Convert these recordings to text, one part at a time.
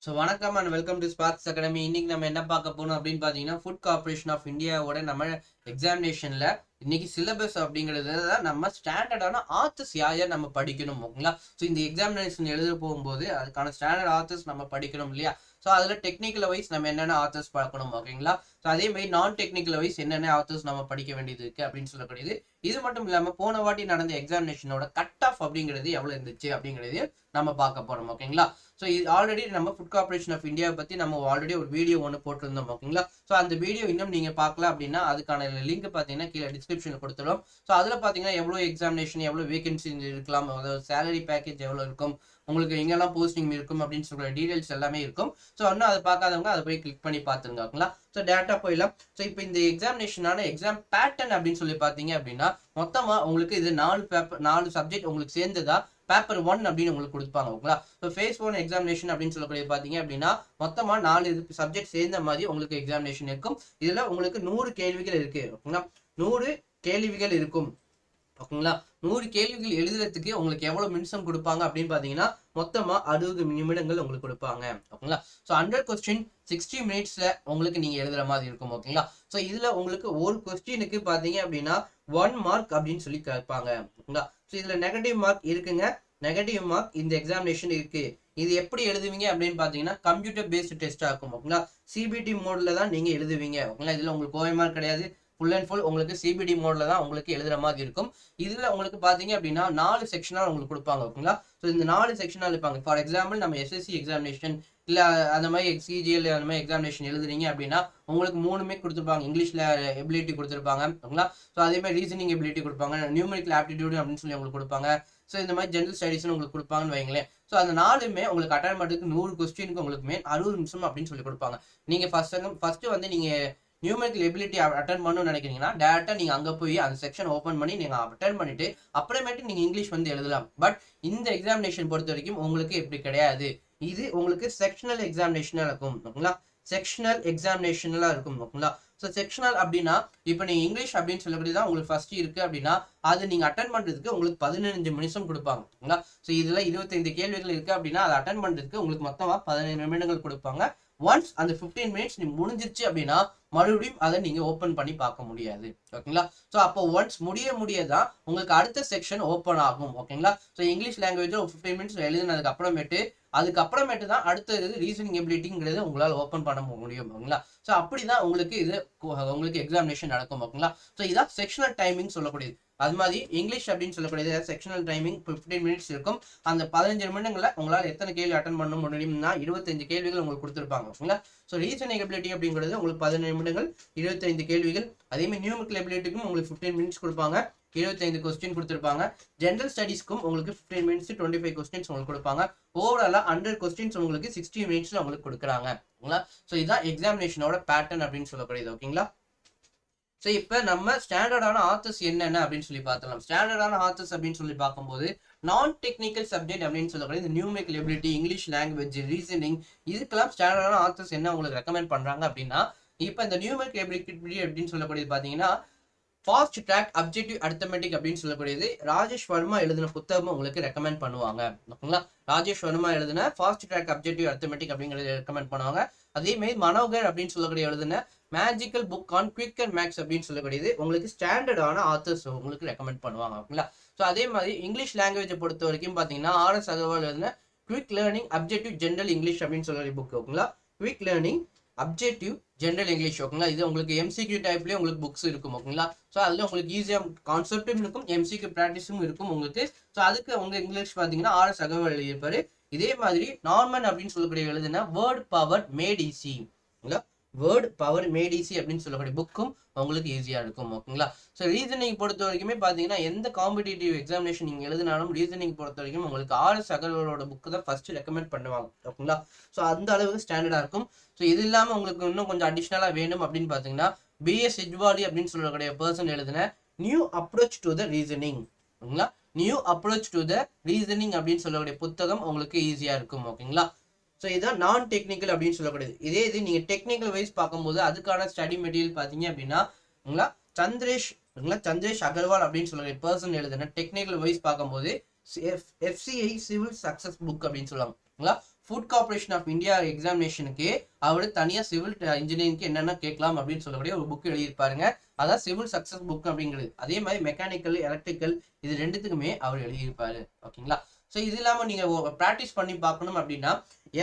So வணக்கம் and welcome to Sparks academy. இன்னைக்கு நம்ம என்ன பார்க்க போறோம் அப்படின்னு பார்த்தீங்கன்னா, ஃபுட் கார்பரேஷன் ஆஃப் இந்தியாவோட நம்ம எக்ஸாமினேஷன்ல இன்னைக்கு சிலபஸ் அப்படிங்கிறது தான் நம்ம ஸ்டாண்டர்டான ஆத்தர்ஸ் யார் யார் நம்ம படிக்கணும், ஓகேங்களா? ஸோ இந்த எக்ஸாமினேஷன் எழுத போகும்போது அதுக்கான ஸ்டாண்டர்ட் ஆத்தர்ஸ் நம்ம படிக்கணும் இல்லையா? ஸோ அதில் டெக்னிக்கல் வைஸ் நம்ம என்னென்ன ஆத்தர்ஸ் பார்க்கணும், ஓகேங்களா? ஸோ அதே மாதிரி நான் டெக்னிக்கல் வைஸ் என்னென்ன ஆத்தர்ஸ் நம்ம படிக்க வேண்டியது இருக்கு அப்படின்னு சொல்லக்கூடியது. இது மட்டும் இல்லாமல் போன வாட்டி நடந்த எக்ஸாமினேஷனோட கட் ஆஃப் அப்படிங்கிறது எவ்வளோ இருந்துச்சு அப்படிங்கிறது நம்ம பார்க்க போறோம், ஓகேங்களா? ஸோ இது ஆல்ரெடி நம்ம ஃபுட் கார்பரேஷன் ஆஃப் இந்தியாவை பற்றி நம்ம ஆல்ரெடி ஒரு வீடியோ ஒன்று போட்டிருந்தோம், ஓகேங்களா? ஸோ அந்த வீடியோ இன்னும் நீங்கள் பார்க்கலாம் அப்படின்னா அதுக்கான லிங்க் பார்த்தீங்கன்னா கீழே டிஸ்கிரிப்ஷனில் கொடுத்துடும். ஸோ அதில் பார்த்தீங்கன்னா எவ்வளோ எக்ஸாமினேஷன், எவ்வளோ வேகன்சி இருக்கலாம், அதாவது சேலரி பேக்கேஜ் எவ்வளோ இருக்கும், உங்களுக்கு எங்கெல்லாம் போஸ்டிங் இருக்கும் அப்படின்னு சொல்கிற டீடைல்ஸ் எல்லாமே இருக்கும். ஸோ இன்னும் அதை பார்க்காதவங்க அதை போய் கிளிக் பண்ணி பார்த்துருங்க, ஓகேங்களா? ஸோ டேரக்டாக போயிடலாம். ஸோ இப்போ இந்த எக்ஸாமினேஷனான எக்ஸாம் பேட்டர்ன் அப்படின்னு சொல்லி பார்த்தீங்க அப்படின்னா மொத்தமாக உங்களுக்கு இது 4 சப்ஜெக்ட் உங்களுக்கு சேர்ந்ததா பேப்பர் 1 அப்படின்னு உங்களுக்கு கொடுப்பாங்க, ஓகேங்களா? ஸோ ஃபேஸ் 1 எக்ஸாமினேஷன் அப்படின்னு சொல்லக்கூடிய பார்த்தீங்க அப்படின்னா மொத்தமாக 4 சப்ஜெக்ட் சேர்ந்த மாதிரி உங்களுக்கு எக்ஸாமினேஷன் இருக்கும். இதில் உங்களுக்கு 100 கேள்விகள் இருக்கு, ஓகேங்களா? 100 கேள்விகள் இருக்கும், ஓகேங்களா? 100 கேள்விகள் எழுதுறதுக்கு உங்களுக்கு எவ்வளவு நிமிஷம் கொடுப்பாங்க அப்படின்னு பாத்தீங்கன்னா மொத்தமா 60 நிமிடங்கள் உங்களுக்கு கொடுப்பாங்க, ஓகேங்களா? ஸோ 100 கொஸ்டின் 60 மினிட்ஸ்ல உங்களுக்கு நீங்க எழுதுற மாதிரி இருக்கும், ஓகேங்களா? ஸோ இதுல உங்களுக்கு ஒரு கொஸ்டினுக்கு பாத்தீங்க அப்படின்னா 1 மார்க் அப்படின்னு சொல்லி கேட்பாங்க, ஓகேங்களா? ஸோ இதுல நெகட்டிவ் மார்க் இருக்குங்க. நெகட்டிவ் மார்க் இந்த எக்ஸாமினேஷன் இருக்கு. இது எப்படி எழுதுவீங்க அப்படின்னு பாத்தீங்கன்னா கம்ப்யூட்டர் பேஸ்டு டெஸ்டா இருக்கும், ஓகேங்களா? சிபிடி மோட்ல தான் நீங்க எழுதுவீங்க, ஓகேங்களா? இதுல உங்களுக்கு ஓஎம்ஆர் கிடையாது. ஃபுல் அண்ட் ஃபுல் உங்களுக்கு சிபிடி மோட்ல தான் உங்களுக்கு எழுதுற மாதிரி இருக்கும். இதுல உங்களுக்கு பாத்தீங்க அப்படின்னா 4 செக்ஷனா உங்களுக்கு கொடுப்பாங்க, ஓகேங்களா? ஸோ இந்த 4 செக்ஷனா இருப்பாங்க. ஃபார் எக்ஸாம்பிள் நம்ம எஸ்எஸ்சி எக்ஸாமினேஷன் இல்ல அந்த மாதிரி சிஜிஎல் அந்த மாதிரி எக்ஸாமினேஷன் எழுதுறீங்க அப்படின்னா உங்களுக்கு 3மே கொடுத்துருப்பாங்க. இங்கிலீஷ்ல எபிலிட்டி கொடுத்துருப்பாங்க, ஓகேங்களா? ஸோ அதே மாதிரி ரீசனிங் எபிலிட்டி கொடுப்பாங்க, நியூமெரிக்கல் ஆப்டிடியூட் அப்படின்னு சொல்லி உங்களுக்கு கொடுப்பாங்க. ஸோ இந்த மாதிரி ஜெனரல் ஸ்டடீஸ்னு உங்களுக்கு கொடுப்பாங்கன்னு வைங்களேன். ஸோ அந்த 4மே உங்களுக்கு அட்டன் பண்ணுறதுக்கு 100 கொஸ்டினுக்கு உங்களுக்கு 60 நிமிஷம் அப்படின்னு சொல்லி கொடுப்பாங்க. நீங்க ஃபர்ஸ்ட் வந்து நீங்க நியூமெரிக்கல் எபிலிட்டி அட்டன் பண்ணணும்னு நினைக்கிறீங்கன்னா டேரக்டா நீங்க அங்க போய் அந்த செக்ஷன் ஓப்பன் பண்ணி நீங்க அட்டன் பண்ணிட்டு அப்புறமேட்டு நீங்க இங்கிலீஷ் வந்து எழுதலாம். பட் இந்த எக்ஸாமினேஷன் பொறுத்த வரைக்கும் உங்களுக்கு இப்படி கிடையாது. இது உங்களுக்கு செக்ஷனல் எக்ஸாமினேஷனா இருக்கும், ஓகேங்களா? செக்ஷனல் எக்ஸாமினேஷன்லாம் இருக்கும், ஓகேங்களா? ஸோ செக்ஷனல் அப்படின்னா இப்போ நீங்க இங்கிலீஷ் அப்படின்னு சொல்லக்கூடியதான் உங்களுக்கு ஃபர்ஸ்ட் இருக்கு அப்படின்னா அது நீங்க அட்டன் பண்றதுக்கு உங்களுக்கு 15 நிமிஷம் கொடுப்பாங்க, ஓகேங்களா? ஸோ இதுல 25 கேள்விகள் இருக்கு அப்படின்னா அதை அட்டன் பண்றதுக்கு உங்களுக்கு மொத்தமா 15 நிமிடங்கள் கொடுப்பாங்க. ஒன்ஸ் அந்த 15 மினிட்ஸ் நீ முடிஞ்சிருச்சு அப்படின்னா மறுபடியும் அதை நீங்க ஓப்பன் பண்ணி பார்க்க முடியாது, ஓகேங்களா? ஸோ அப்போ ஒன்ஸ் முடியதான் உங்களுக்கு அடுத்த செக்ஷன் ஓப்பன் ஆகும், ஓகேங்களா? ஸோ இங்கிலீஷ் லாங்குவேஜ் ஒரு 15 மினிட்ஸ் எழுதுனதுக்கு அதுக்கப்புறமேட்டு தான் அடுத்தது ரீசனிங் எபிலிட்டிங்கிறது உங்களால் ஓப்பன் பண்ண முடியும், ஓகேங்களா? ஸோ அப்படிதான் உங்களுக்கு எக்ஸாமினேஷன் நடக்கும், ஓகேங்களா? ஸோ இதான் செக்ஷனல் டைமிங் சொல்லக்கூடியது. அது மாதிரி இங்கிலீஷ் அப்படின்னு சொல்லக்கூடியது செக்ஷனல் டைமிங் 15 மினிட்ஸ் இருக்கும். அந்த 15 நிமிடங்கள்ல உங்களால் எத்தனை கேள்வி அட்டன் பண்ண முடியும்னா 25 கேள்விகள் உங்களுக்கு கொடுத்துருப்பாங்க, ஓகேங்களா? ஸோ ரீசனிங் எபிலிட்டி அப்படிங்கிறது உங்களுக்கு 15 நிமிடங்கள் 25 கேள்விகள். அதே மாதிரி நியூமெரிக்கல் எபிலிட்டிக்கும் உங்களுக்கு 15 மினிட்ஸ் கொடுப்பாங்க, 25 கொஸ்டின் கொடுத்துருப்பாங்க. ஜெனரல் ஸ்டடீஸ்க்கும் உங்களுக்கு 15 மினிட்ஸ் 25 கொஸ்டின்ஸ் உங்களுக்கு கொடுப்பாங்க. ஓவராலா 100 கொஸ்டின்ஸ் உங்களுக்கு 60 மினிட்ஸ்ல உங்களுக்கு கொடுக்குறாங்க, ஓகேங்களா? ஸோ இதான் எக்ஸாமினேஷனோட பேட்டர்ன் அப்படின்னு சொல்லக்கூடியது, ஓகேங்களா? ஸோ இப்போ நம்ம ஸ்டாண்டர்டான ஆத்தர்ஸ் என்னென்ன அப்படின்னு சொல்லி பார்த்தலாம். ஸ்டாண்டர்டான ஆத்தர்ஸ் அப்படின்னு சொல்லி பார்க்கும்போது நான் டெக்னிக்கல் சப்ஜெக்ட் அப்படின்னு சொல்லக்கூடிய இந்த numerical ability, English language, reasoning, இதுக்கெல்லாம் ஸ்டாண்டர்டான ஆத்தர்ஸ் என்ன உங்களுக்கு ரெக்கமெண்ட் பண்றாங்க அப்படின்னா இப்போ இந்த நியூமெரிக்கல் எபிலிட்டி அப்படின்னு சொல்லக்கூடியது பார்த்தீங்கன்னா ஃபாஸ்ட் ட்ராக் அப்ஜெக்டிவ் அரித்மெட்டிக் அப்படின்னு சொல்லக்கூடியது ராஜேஷ் வர்மா எழுதின புத்தகம் உங்களுக்கு ரெக்கமெண்ட் பண்ணுவாங்க, ஓகேங்களா? ராஜேஷ் வர்மா எழுதின ஃபாஸ்ட் ட்ராக் அப்ஜெக்டிவ் அரித்மெட்டிக் அப்படிங்கிறது ரெக்கமெண்ட் பண்ணுவாங்க. அதே மாதிரி மனோகர் அப்படின்னு சொல்லக்கூடிய எழுதின magical book on quicker maths அப்படின்னு சொல்லக்கூடியது உங்களுக்கு ஸ்டாண்டர்டான ஆத்தர்ஸ் உங்களுக்கு ரெக்கமெண்ட் பண்ணுவாங்க, ஓகேங்களா? ஸோ அதே மாதிரி இங்கிலீஷ் லாங்குவேஜை பொறுத்த வரைக்கும் பார்த்தீங்கன்னா RS அகர்வால் எழுதின quick learning objective general English அப்படின்னு சொல்லக்கூடிய புக், ஓகேங்களா? Quick learning objective general English, ஓகேங்களா? இது உங்களுக்கு எம்சிக்யூ டைப்லேயே உங்களுக்கு புக்ஸ் இருக்கும், ஓகேங்களா? ஸோ அதில் உங்களுக்கு ஈஸியாக கான்செப்டும் இருக்கும், எம்சிக்யூ ப்ராக்டிஸும் இருக்கும் உங்களுக்கு. ஸோ அதுக்கு உங்க இங்கிலீஷ் பார்த்தீங்கன்னா RS அகர்வால் எழுதியிருப்பாரு. இதே மாதிரி நார்மன் அப்படின்னு சொல்லக்கூடிய எழுதுனா வேர்ட் பவர் மேட் ஈஸி, ஓகேங்களா? வேர்ட் பவர் மேட் ஈஸி அப்படின்னு சொல்லக்கூடிய புக்கும் உங்களுக்கு ஈஸியா இருக்கும், ஓகேங்களா? ஸோ ரீசனிங் பொறுத்த வரைக்குமே பார்த்தீங்கன்னா எந்த காம்படிட்டிவ் எக்ஸாமினேஷன் நீங்க எழுதினாலும் ரீசனிங் பொறுத்த வரைக்கும் உங்களுக்கு RS அகர்வாலோட புக்கு தான் ஃபர்ஸ்ட் ரெக்கமெண்ட் பண்ணுவாங்க, ஓகேங்களா? ஸோ அந்த அளவுக்கு ஸ்டாண்டர்டா இருக்கும். ஸோ இது இல்லாமல் உங்களுக்கு இன்னும் கொஞ்சம் அடிஷ்னலா வேணும் அப்படின்னு பார்த்தீங்கன்னா BS எஜ்வாடி அப்படின்னு சொல்லக்கூடிய பர்சன் எழுதின new approach to the reasoning, ஓகேங்களா? New approach to the reasoning அப்படின்னு சொல்லக்கூடிய புத்தகம் உங்களுக்கு ஈஸியா இருக்கும், ஓகேங்களா? ஸோ இதான் நான் டெக்னிக்கல் அப்படின்னு சொல்லக்கூடியது. இதே இது நீங்க டெக்னிக்கல் வைஸ் பார்க்கும்போது அதுக்கான ஸ்டடி மெட்டீரியல் பார்த்தீங்க அப்படின்னா சந்திரேஷ் அகர்வால் அப்படின்னு சொல்லக்கூடிய பர்சன் எழுதின டெக்னிக்கல் வைஸ் பார்க்கும்போது FCI சிவில் சக்சஸ் புக் அப்படின்னு சொல்லுவாங்க, ஃபுட் கார்பரேஷன் ஆஃப் இந்தியா எக்ஸாமினேஷனுக்கு அவர் தனியா சிவில் இன்ஜினியரிங்க்கு என்னென்ன கேட்கலாம் அப்படின்னு சொல்லக்கூடிய ஒரு புக் எழுதியிருப்பாருங்க. அதான் சிவில் சக்சஸ் புக் அப்படிங்கிறது. அதே மாதிரி மெக்கானிக்கல், எலக்ட்ரிக்கல் இது ரெண்டுத்துக்குமே அவர் எழுதியிருப்பாரு. ஓகேங்களா? ஸோ இது இல்லாமல் நீங்கள் ப்ராக்டிஸ் பண்ணி பார்க்கணும் அப்படின்னா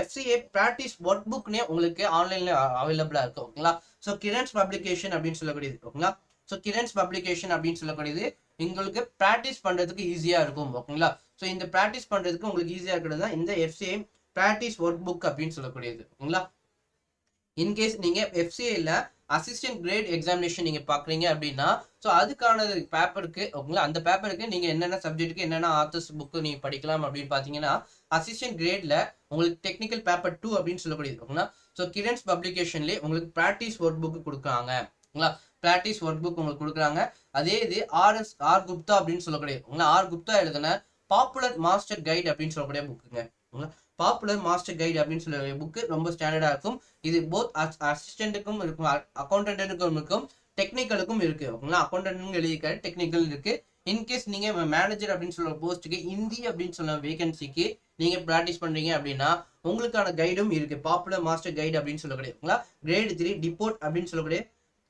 FCA ப்ராக்டிஸ் ஒர்க் புக்னே உங்களுக்கு ஆன்லைனில் அவைலபிளாக இருக்கு. ஓகேங்களா? ஸோ கிரண்ஸ் பப்ளிகேஷன் அப்படின்னு சொல்லக்கூடியது. ஓகேங்களா? ஸோ கிரண்ஸ் பப்ளிகேஷன் அப்படின்னு சொல்லக்கூடியது உங்களுக்கு ப்ராக்டிஸ் பண்ணுறதுக்கு ஈஸியாக இருக்கும். ஓகேங்களா? ஸோ இந்த ப்ராக்டிஸ் பண்ணுறதுக்கு உங்களுக்கு ஈஸியாக இருக்கிறது தான் இந்த FCA ப்ராக்டிஸ் ஒர்க் புக் அப்படின்னு சொல்லக்கூடியது. ஓகேங்களா? இன்கேஸ் நீங்கள் FCAல அசிஸ்டன்ட் கிரேட் எக்ஸாமினேஷன் நீங்கள் பார்க்குறீங்க அப்படின்னா ஸோ அதுக்கான பேப்பருக்கு ஓகேங்களா, அந்த பேப்பருக்கு நீங்கள் என்னென்ன சப்ஜெக்ட்டுக்கு என்னென்ன ஆத்தர்ஸ் புக்கு நீங்கள் படிக்கலாம் அப்படின்னு பார்த்தீங்கன்னா அசிஸ்டன்ட் கிரேட்ல உங்களுக்கு டெக்னிக்கல் பேப்பர் 2 அப்படின்னு சொல்லக்கூடியது. ஓகேங்களா? ஸோ கிரண்ஸ் பப்ளிகேஷன்லேயே உங்களுக்கு ப்ராக்டிஸ் ஒர்க் புக்கு கொடுக்குறாங்க. ஓகேங்களா? ப்ராக்டிஸ் ஒர்க் புக் உங்களுக்கு கொடுக்குறாங்க. அதே இது ஆர் குப்தா அப்படின்னு சொல்லக்கூடியது. ஓகேங்களா? ஆர் குப்தா எழுதின பாப்புலர் மாஸ்டர் கைட் அப்படின்னு சொல்லக்கூடிய புக்குங்க. ஓகேங்களா? பாப்புலர் மாஸ்டர் கைட் அப்படின்னு சொல்ல புக்கு ரொம்ப ஸ்டாண்டர்டாக இருக்கும். இது போத் அசிஸ்டன்ட்டுக்கும் இருக்கும், அக்கௌண்டன்ட்டுக்கும் இருக்கும், டெக்னிக்கலுக்கும் இருக்கு. ஓகேங்களா? அக்கௌண்டன்ட்டும் எழுதியிருக்காரு, டெக்னிக்கல் இருக்கு. இன்கேஸ் நீங்க மேனேஜர் அப்படின்னு சொல்ற போஸ்ட்டுக்கு ஹிந்தி அப்படின்னு சொல்ல வேகன்சிக்கு நீங்க ப்ராக்டிஸ் பண்றீங்க அப்படின்னா உங்களுக்கான கைடும் இருக்கு. பாப்புலர் மாஸ்டர் கைட் அப்படின்னு சொல்லக்கூடிய ஓகேங்களா, கிரேட் 3 டிபோர்ட் அப்படின்னு சொல்லக்கூடிய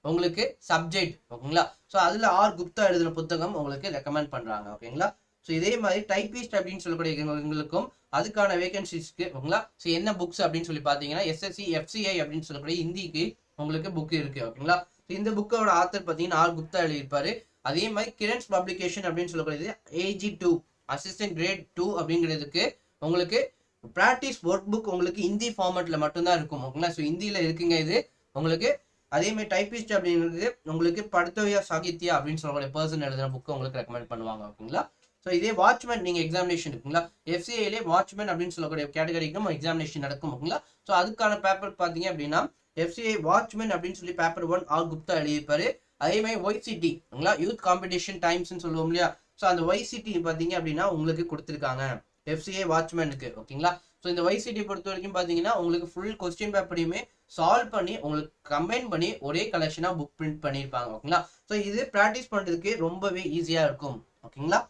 உங்களுக்கு சப்ஜெக்ட். ஓகேங்களா? ஸோ அதுல ஆர் குப்தா எழுதின புத்தகம் உங்களுக்கு ரெக்கமெண்ட் பண்றாங்க. ஓகேங்களா? ஸோ இதே மாதிரி டைபிஸ்ட் அப்படின்னு சொல்லக்கூடிய எங்களுக்கும் அதுக்கான வேகன்சிஸ்க்கு ஓகேங்களா. ஸோ என்ன புக்ஸ் அப்படின்னு சொல்லி பார்த்தீங்கன்னா SSC FCI அப்படின்னு சொல்லக்கூடிய ஹிந்திக்கு உங்களுக்கு புக் இருக்கு. ஓகேங்களா? இந்த புக்கோட ஆத்தர் பார்த்தீங்கன்னா ஆர் குப்தா எழுதியிருப்பாரு. அதே மாதிரி கிரண்ஸ் பப்ளிகேஷன் அப்படின்னு சொல்லக்கூடியது AG2 அசிஸ்டன்ட் கிரேட் 2 அப்படிங்கிறதுக்கு உங்களுக்கு ப்ராக்டிஸ் ஒர்க் புக் உங்களுக்கு ஹிந்தி ஃபார்மேட்ல மட்டும்தான் இருக்கும். ஓகேங்களா? ஸோ ஹிந்தியில இருக்குங்க இது உங்களுக்கு. அதே மாதிரி டைபிஸ்ட் அப்படிங்கிறது உங்களுக்கு படுத்தோயா சாகித்யா அப்படின்னு சொல்லக்கூடிய பர்சன் எழுதுன புக்கு உங்களுக்கு ரெக்கமெண்ட் பண்ணுவாங்க. ஓகேங்களா? ஸோ இதே வாட்ச்மேன் நீங்கள் எக்ஸாமினேஷன் இருக்குங்களா, FCAலே வாட்ச்மேன் அப்படின்னு சொல்லக்கூடிய கேட்டகரிக்கும் எக்ஸாமினேஷன் நடக்கும். ஓகேங்களா? ஸோ அதுக்கான பேப்பர் பார்த்தீங்க அப்படின்னா FCA வாட்ச்மேன் அப்படின்னு சொல்லி பேப்பர் 1 ஆர் குப்தா எழுதியிருப்பாரு. அதே மாதிரி YCT ஓகேங்களா, யூத் காம்படிஷன் டைம்ஸ்ன்னு சொல்லுவோம் இல்லையா, ஸோ அந்த YCT பார்த்தீங்க அப்படின்னா உங்களுக்கு கொடுத்துருக்காங்க FCA வாட்ச்மேனுக்கு. ஓகேங்களா? ஸோ இந்த YCT பொறுத்த வரைக்கும் பார்த்தீங்கன்னா உங்களுக்கு ஃபுல் கொஸ்டின் பேப்பரையுமே சால்வ் பண்ணி உங்களுக்கு கம்பைன் பண்ணி ஒரே கலெக்ஷனாக புக் பிரிண்ட் பண்ணியிருப்பாங்க. ஓகேங்களா? ஸோ இது ப்ராக்டிஸ் பண்ணுறதுக்கு ரொம்பவே ஈஸியாக இருக்கும். ஓகேங்களா?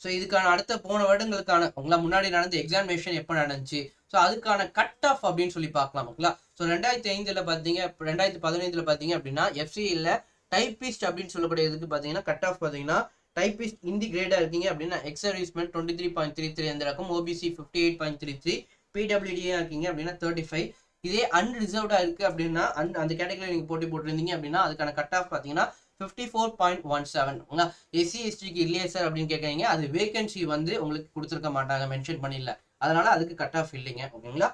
ஸோ இதுக்கான அடுத்த போன வருடங்களுக்கான உங்களா முன்னாடி நடந்த எக்ஸாமினேஷன் எப்போ நடந்துச்சு, ஸோ அதுக்கான கட் ஆஃப் அப்படின்னு சொல்லி பார்க்கலாம். ஓகேங்களா? ஸோ 2005 பார்த்தீங்க, 2015 பார்த்தீங்க அப்படின்னா FCAல டைபிஸ்ட் அப்படின்னு சொல்லக்கூடியதுக்கு பார்த்தீங்கன்னா கட் ஆஃப் பார்த்தீங்கன்னா டைபிஸ்ட் ஹிந்தி கிரேடாக இருக்கீங்க அப்படின்னா எக்ஸ் சர்வீஸ்மேன் 23.33 அந்த ரகம், OBC 58.33, PWD இருக்கீங்க அப்படின்னா 35. இதே அன்ரிசர்வ்டாக இருக்குது அப்படின்னா அந்த கேட்டகரியில் நீங்கள் போட்டி போட்டிருந்தீங்க அப்படின்னா அதுக்கான கட் ஆஃப் பார்த்தீங்கன்னா 54.17. SC STக்கு இல்லையே சார் அப்படின்னு கேட்குறீங்க, அது வேகன்சி வந்து உங்களுக்கு கொடுத்துருக்க மாட்டாங்க, மென்ஷன் பண்ணிடல, அதனால அதுக்கு கட் ஆஃப் இல்லைங்க. ஓகேங்களா?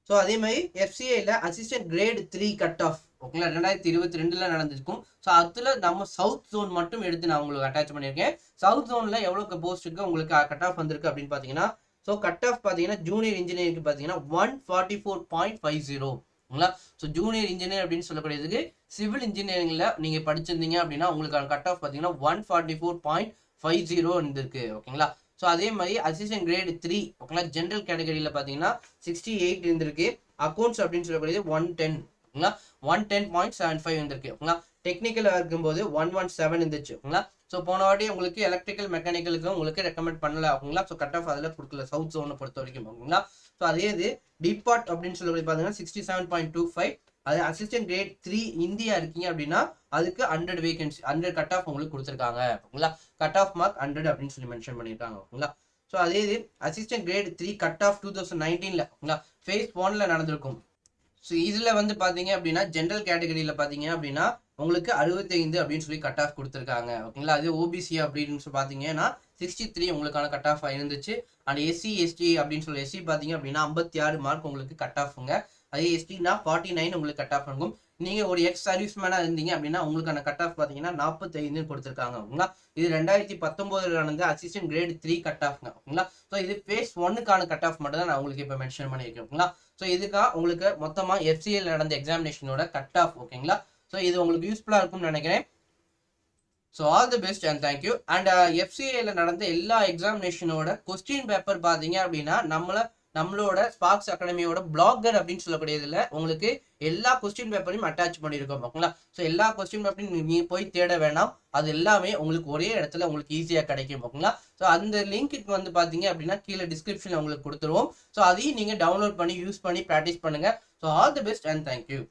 ஸோ அதே மாதிரி FCAல அசிஸ்டன்ட் கிரேட் 3 கட் ஆஃப் ஓகேங்களா 2022 நடந்திருக்கும். ஸோ அதில் நம்ம சவுத் ஜோன் மட்டும் எடுத்து நான் உங்களுக்கு அட்டாச் பண்ணியிருக்கேன். சவுத் ஜோனில் எவ்வளோ போஸ்ட்டுக்கு உங்களுக்கு கட் ஆஃப் வந்திருக்கு அப்படின்னு பார்த்தீங்கன்னா ஸோ கட் ஆஃப் பார்த்தீங்கன்னா ஜூனியர் இன்ஜினியருக்கு பார்த்தீங்கன்னா 144.50. ஓகேங்களா? ஸோ ஜூனியர் இன்ஜினியர் அப்படின்னு சொல்லக்கூடியதுக்கு சிவில் இன்ஜினியரிங்ல நீங்க படிச்சிருந்தீங்க அப்படின்னா உங்களுக்கான கட் ஆஃப் பார்த்தீங்கன்னா 144.50 இருந்திருக்கு. ஓகேங்களா? ஸோ அதே மாதிரி அசிஸ்டன்ட் கிரேட் 3 ஓகேங்களா ஜென்ரல் கேட்டகரியில் பார்த்தீங்கன்னா 68 இருந்திருக்கு. அக்கௌண்ட்ஸ் அப்படின்னு சொல்லக்கூடியது 110 ஓகேங்களா 110.75 இருந்திருக்கு. ஓகேங்களா? டெக்னிக்கல் இருக்கும்போது 117 இருந்துச்சு. ஓகேங்களா? ஸோ போன வாட்டி உங்களுக்கு எலக்ட்ரிக்கல் மெக்கானிக்கலுக்கு உங்களுக்கு ரெக்கமெண்ட் பண்ணல. ஓகேங்களா? ஸோ கட் ஆஃப் அதில் கொடுக்கல சவுத் ஜோனை பொறுத்த வரைக்கும். ஓகேங்களா? ஸோ அதே இது டிபார்ட் அப்படின்னு சொல்லி பார்த்தீங்கன்னா 67.25. அது அசிஸ்டன்ட் கிரேட் 3 இந்தியா இருக்கீங்க அப்படின்னா அதுக்கு 100 வேகன்சி 100 கட் ஆஃப் உங்களுக்கு கொடுத்துருக்காங்க. ஓகேங்களா? கட் ஆஃப் மார்க் 100 அப்படின்னு சொல்லி மென்ஷன் பண்ணியிருக்காங்க. ஓகேங்களா? ஸோ அதே இது அசிஸ்டன்ட் கிரேட் 3 கட் ஆஃப் 2019 ஓகேங்களா phase 1 நடந்திருக்கும். ஸோ இதில் வந்து பார்த்தீங்க அப்படின்னா ஜென்ரல் கேட்டகரியில் பார்த்தீங்க அப்படின்னா உங்களுக்கு 65 அப்படின்னு சொல்லி கட் ஆஃப் கொடுத்துருக்காங்க. ஓகேங்களா? அது OBC அப்படின்னு சொல்லி பார்த்தீங்கன்னா 63 உங்களுக்கான கட் ஆஃப் இருந்துச்சு. அண்ட் SC ST அப்படின்னு சொல்லி SC பார்த்தீங்க அப்படின்னா 56 மார்க் உங்களுக்கு கட் ஆஃப்ங்க. அதே STனா 49 உங்களுக்கு கட் ஆஃப் இருக்கும். நீங்கள் ஒரு எக்ஸ் சர்வீஸ்மேனாக இருந்தீங்க அப்படின்னா உங்களுக்கான கட் ஆஃப் பார்த்தீங்கன்னா 45 கொடுத்துருக்காங்க. ஓகேங்களா? இது 2019 நடந்த அசிஸ்டன்ட் கிரேட் 3 கட் ஆஃப்ங்க. ஓகேங்களா? ஸோ இது phase 1க்கான கட் ஆஃப் மட்டும் தான் நான் உங்களுக்கு இப்போ மென்ஷன் பண்ணியிருக்கேன். ஓகேங்களா? ஸோ இதுக்காக உங்களுக்கு மொத்தமாக FCA நடந்த எக்ஸாமினேஷனோட கட் ஆஃப். ஓகேங்களா? ஸோ இது உங்களுக்கு யூஸ்ஃபுல்லாக இருக்கும்னு நினைக்கிறேன். So all the best and thank you. And FCAல நடந்த எல்லா எக்ஸாமினேஷனோட கொஸ்டின் பேப்பர் பார்த்தீங்க அப்படின்னா நம்மள நம்மளோட ஸ்பார்க்ஸ் அகாடமியோட பிளாகர் அப்படின்னு சொல்லக்கூடியதுல உங்களுக்கு எல்லா கொஸ்டின் பேப்பரையும் அட்டாச் பண்ணியிருக்கோம் ஓகேங்களா. ஸோ எல்லா கொஸ்டின் பேப்பரையும் நீ போய் தேட வேணாம், அது எல்லாமே உங்களுக்கு ஒரே இடத்துல உங்களுக்கு ஈஸியாக கிடைக்கும் ஓகேங்களா. ஸோ அந்த லிங்க்கு வந்து பார்த்தீங்க அப்படின்னா கீழே டிஸ்கிரிப்ஷனில் உங்களுக்கு கொடுத்துருவோம். ஸோ அதையும் நீங்கள் டவுன்லோட் பண்ணி யூஸ் பண்ணி ப்ராக்டிஸ் பண்ணுங்க. So all the best and thank you.